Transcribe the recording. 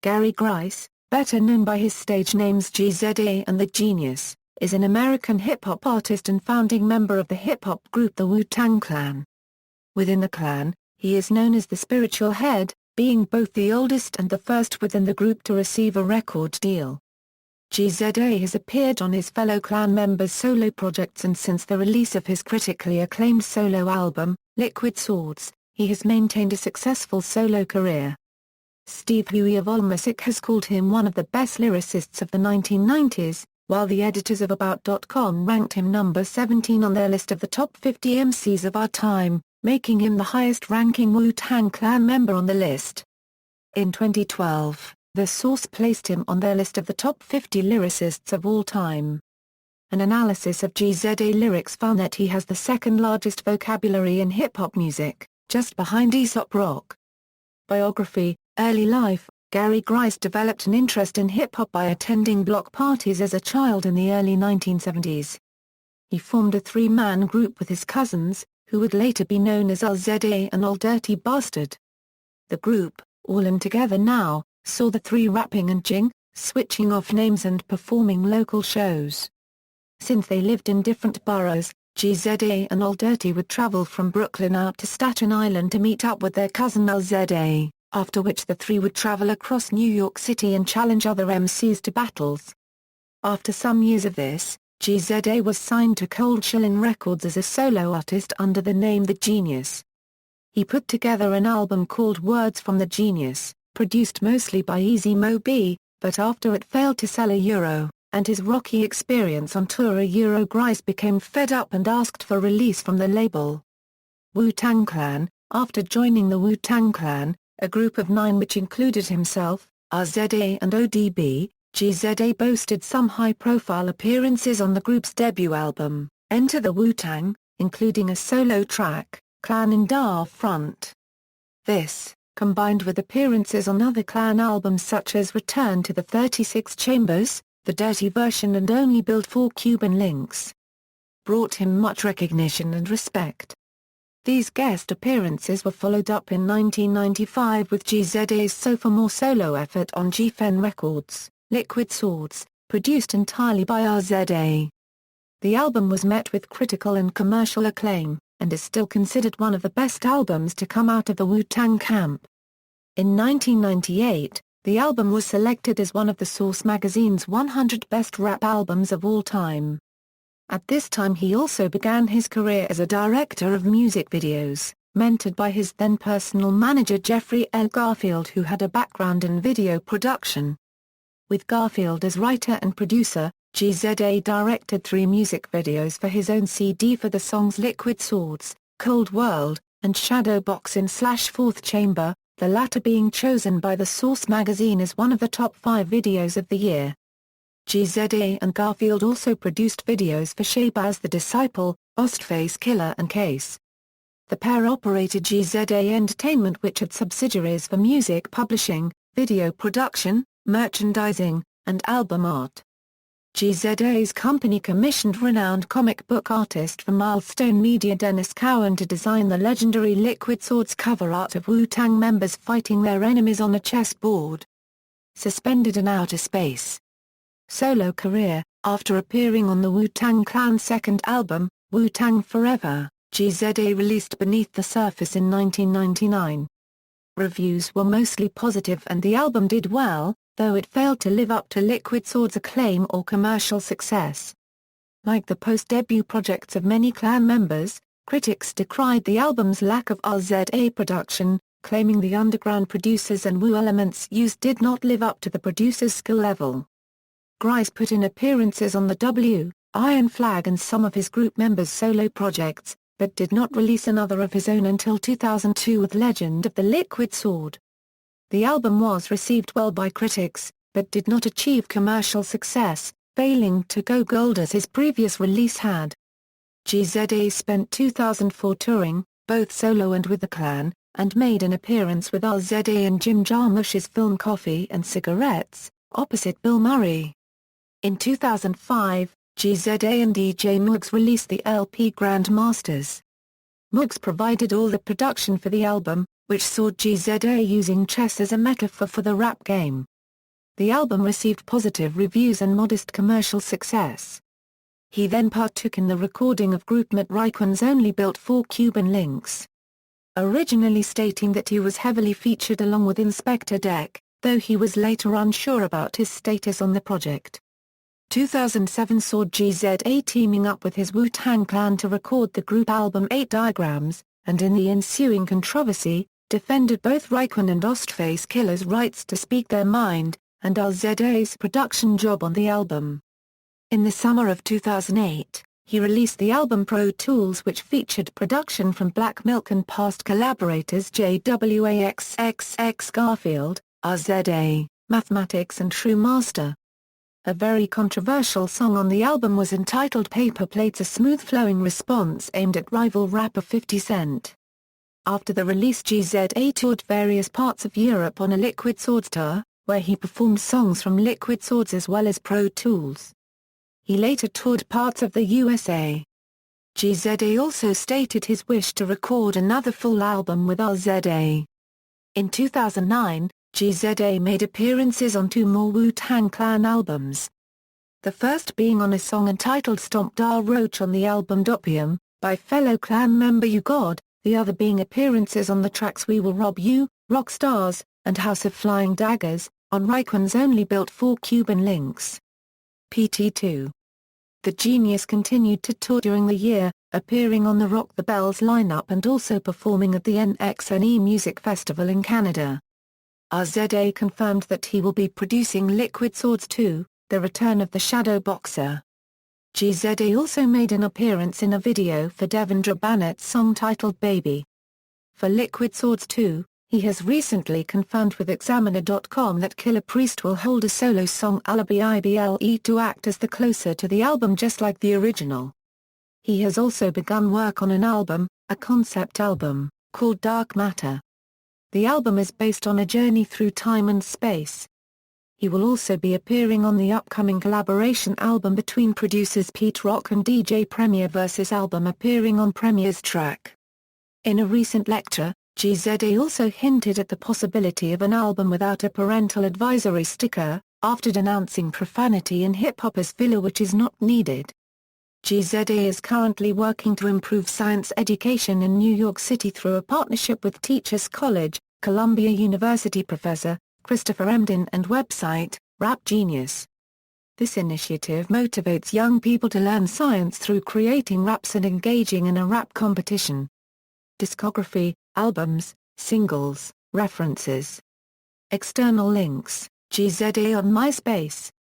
Gary Grice, better known by his stage names JIZ-ə and The Genius, is an American hip-hop artist and founding member of the hip-hop group the Wu-Tang Clan. Within the clan, he is known as the spiritual head, being both the oldest and the first within the group to receive a record deal. JIZ-ə has appeared on his fellow clan members' solo projects, and since the release of his critically acclaimed solo album, Liquid Swords, he has maintained a successful solo career. Steve Huey of Allmusic has called him one of the best lyricists of the 1990s, while the editors of About.com ranked him number 17 on their list of the top 50 MCs of our time, making him the highest-ranking Wu-Tang Clan member on the list. In 2012, The Source placed him on their list of the top 50 lyricists of all time. An analysis of JIZ-ə lyrics found that he has the second-largest vocabulary in hip-hop music, just behind Aesop Rock. Biography. Early life. Gary Grice developed an interest in hip-hop by attending block parties as a child in the early 1970s. He formed a three-man group with his cousins, who would later be known as ʻdʒɪzə and Ol Dirty Bastard. The group, all in together now, saw the three rapping and switching off names and performing local shows. Since they lived in different boroughs, JIZ-ə and Ol Dirty would travel from Brooklyn out to Staten Island to meet up with their cousin ʻdʒɪzə, after which the three would travel across New York City and challenge other MCs to battles. After some years of this, JIZ-ə was signed to Cold Chillin' Records as a solo artist under the name The Genius. He put together an album called Words from the Genius, produced mostly by Easy Mo Bee, but after it failed to sell and his rocky experience on tour Grice became fed up and asked for release from the label. Wu-Tang Clan. After joining the Wu-Tang Clan, a group of 9 which included himself, ʻdʒɪzə and ODB, JIZ-ə boasted some high-profile appearances on the group's debut album, Enter the Wu-Tang, including a solo track, Clan in Da Front. This, combined with appearances on other Clan albums such as Return to the 36 Chambers, The Dirty Version and Only Built for Cuban Links, brought him much recognition and respect. These guest appearances were followed up in 1995 with JIZ-ã's sophomore solo effort on Geffen Records, Liquid Swords, produced entirely by ʻdʒɪzə. The album was met with critical and commercial acclaim, and is still considered one of the best albums to come out of the Wu-Tang camp. In 1998, the album was selected as one of the Source magazine's 100 best rap albums of all time. At this time he also began his career as a director of music videos, mentored by his then personal manager Jeffrey L. Garfield, who had a background in video production. With Garfield as writer and producer, JIZ-ə directed 3 music videos for his own CD for the songs Liquid Swords, Cold World, and Shadow Boxin' / Fourth Chamber, the latter being chosen by the Source magazine as one of the top 5 videos of the year. JIZ-ə and Garfield also produced videos for Shabazz the Disciple, Ghostface Killah and Case. The pair operated JIZ-ə Entertainment, which had subsidiaries for music publishing, video production, merchandising, and album art. JIZ-ã's company commissioned renowned comic book artist from Milestone Media Dennis Cowan to design the legendary Liquid Swords cover art of Wu-Tang members fighting their enemies on a chessboard. Suspended in Outer Space. Solo career. After appearing on the Wu-Tang Clan's second album, Wu-Tang Forever, JIZ-ã released Beneath the Surface in 1999. Reviews were mostly positive and the album did well, though it failed to live up to Liquid Swords' acclaim or commercial success. Like the post-debut projects of many Clan members, critics decried the album's lack of ʻdʒɪzə production, claiming the underground producers and Wu elements used did not live up to the producer's skill level. Grice put in appearances on the W, Iron Flag and some of his group members' solo projects, but did not release another of his own until 2002 with Legend of the Liquid Sword. The album was received well by critics, but did not achieve commercial success, failing to go gold as his previous release had. JIZ-ã spent 2004 touring, both solo and with the Clan, and made an appearance with ʻdʒɪzə in Jim Jarmusch's film Coffee and Cigarettes, opposite Bill Murray. In 2005, JIZ-ã and DJ Muggs released the LP Grandmasters. Muggs provided all the production for the album, which saw JIZ-ə using chess as a metaphor for the rap game. The album received positive reviews and modest commercial success. He then partook in the recording of groupmate Raekwon's Only Built for Cuban Links. Originally stating that he was heavily featured along with Inspector Deck, though he was later unsure about his status on the project. 2007 saw JIZ-ə teaming up with his Wu-Tang Clan to record the group album 8 Diagrams, and in the ensuing controversy, defended both Raekwon and Ghostface Killah's rights to speak their mind, and ʻdʒɪzə's production job on the album. In the summer of 2008, he released the album Pro Tools, which featured production from Black Milk and past collaborators JWAXXX Garfield, ʻdʒɪzə, Mathematics and True Master. A very controversial song on the album was entitled Paper Plates, a smooth-flowing response aimed at rival rapper 50 Cent. After the release, JIZ-ə toured various parts of Europe on a Liquid Swords tour, where he performed songs from Liquid Swords as well as Pro Tools. He later toured parts of the USA. JIZ-ə also stated his wish to record another full album with ʻdʒɪzə. In 2009, JIZ-ə made appearances on 2 more Wu-Tang Clan albums. The first being on a song entitled Stomp Da Roach on the album Dopium, by fellow Clan member U-God, the other being appearances on the tracks We Will Rob You, Rock Stars, and House of Flying Daggers, on Raekwon's Only Built for Cuban Links. PT2. The Genius continued to tour during the year, appearing on the Rock the Bells lineup and also performing at the NXNE Music Festival in Canada. ʻdʒɪzə confirmed that he will be producing Liquid Swords 2, The Return of the Shadow Boxer. JIZ-ə also made an appearance in a video for Devendra Banner's song titled Baby. For Liquid Swords 2, he has recently confirmed with Examiner.com that Killah Priest will hold a solo song Alibi Ible to act as the closer to the album just like the original. He has also begun work on an album, a concept album, called Dark Matter. The album is based on a journey through time and space. He will also be appearing on the upcoming collaboration album between producers Pete Rock and DJ Premier vs. album appearing on Premier's track. In a recent lecture, JIZ-ə also hinted at the possibility of an album without a parental advisory sticker, after denouncing profanity in hip-hop as filler which is not needed. JIZ-ə is currently working to improve science education in New York City through a partnership with Teachers College, Columbia University professor, Christopher Emdin and website, Rap Genius. This initiative motivates young people to learn science through creating raps and engaging in a rap competition. Discography, albums, singles, references. External links, JIZ-ə on MySpace.